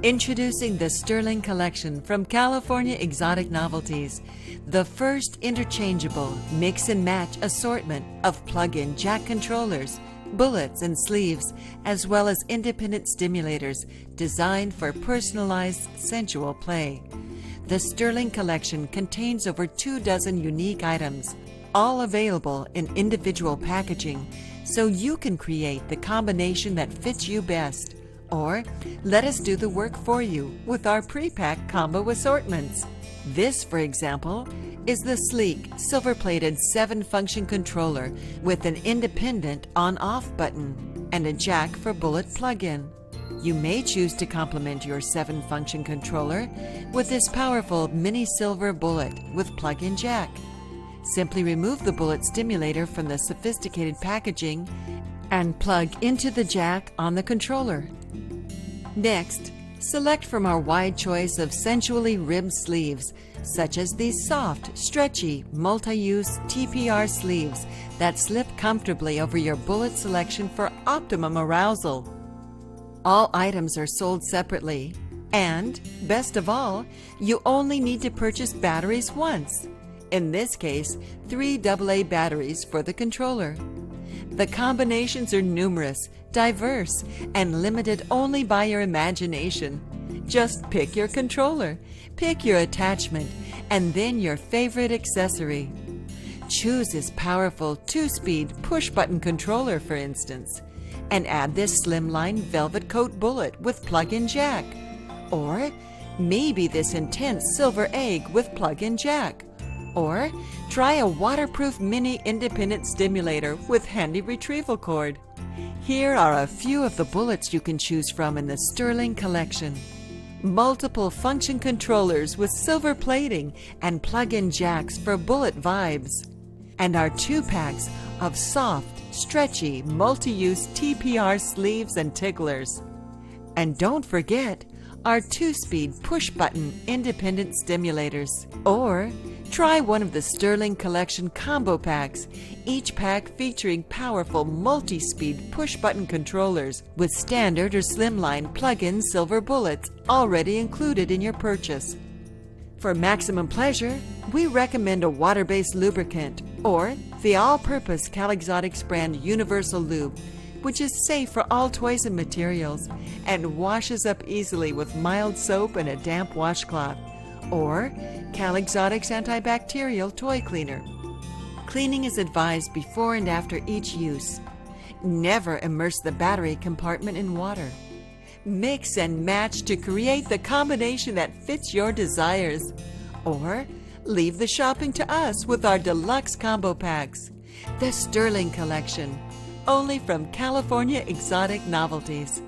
Introducing the Sterling Collection from California Exotic Novelties, the first interchangeable mix and match assortment of plug-in jack controllers, bullets and sleeves, as well as independent stimulators designed for personalized sensual play. The Sterling Collection contains over 24 unique items, all available in individual packaging, so you can create the combination that fits you best. Or let us do the work for you with our pre-packed combo assortments. This, for example, is the sleek, silver-plated 7-function controller with an independent on-off button and a jack for bullet plug-in. You may choose to complement your 7-function controller with this powerful mini silver bullet with plug-in jack. Simply remove the bullet stimulator from the sophisticated packaging and plug into the jack on the controller. Next, select from our wide choice of sensually ribbed sleeves, such as these soft, stretchy, multi-use TPR sleeves that slip comfortably over your bullet selection for optimum arousal. All items are sold separately, and, best of all, you only need to purchase batteries once. In this case, 3 AA batteries for the controller. The combinations are numerous, diverse, and limited only by your imagination. Just pick your controller, pick your attachment, and then your favorite accessory. Choose this powerful 2-speed push-button controller, for instance, and add this slimline velvet coat bullet with plug-in jack. Or maybe this intense silver egg with plug-in jack. Or try a waterproof mini independent stimulator with handy retrieval cord. Here are a few of the bullets you can choose from in the Sterling Collection. Multiple function controllers with silver plating and plug-in jacks for bullet vibes. And our 2-packs of soft, stretchy, multi-use TPR sleeves and ticklers. And don't forget our 2-speed push-button independent stimulators. Or try one of the Sterling Collection combo packs, each pack featuring powerful multi-speed push-button controllers with standard or slimline plug-in silver bullets already included in your purchase. For maximum pleasure, we recommend a water-based lubricant or the all-purpose CalExotics brand Universal Lube, which is safe for all toys and materials and washes up easily with mild soap and a damp washcloth. Or CalExotics antibacterial toy cleaner. Cleaning is advised before and after each use. Never immerse the battery compartment in water. Mix and match to create the combination that fits your desires. Or leave the shopping to us with our deluxe combo packs. The Sterling Collection, only from California Exotic Novelties.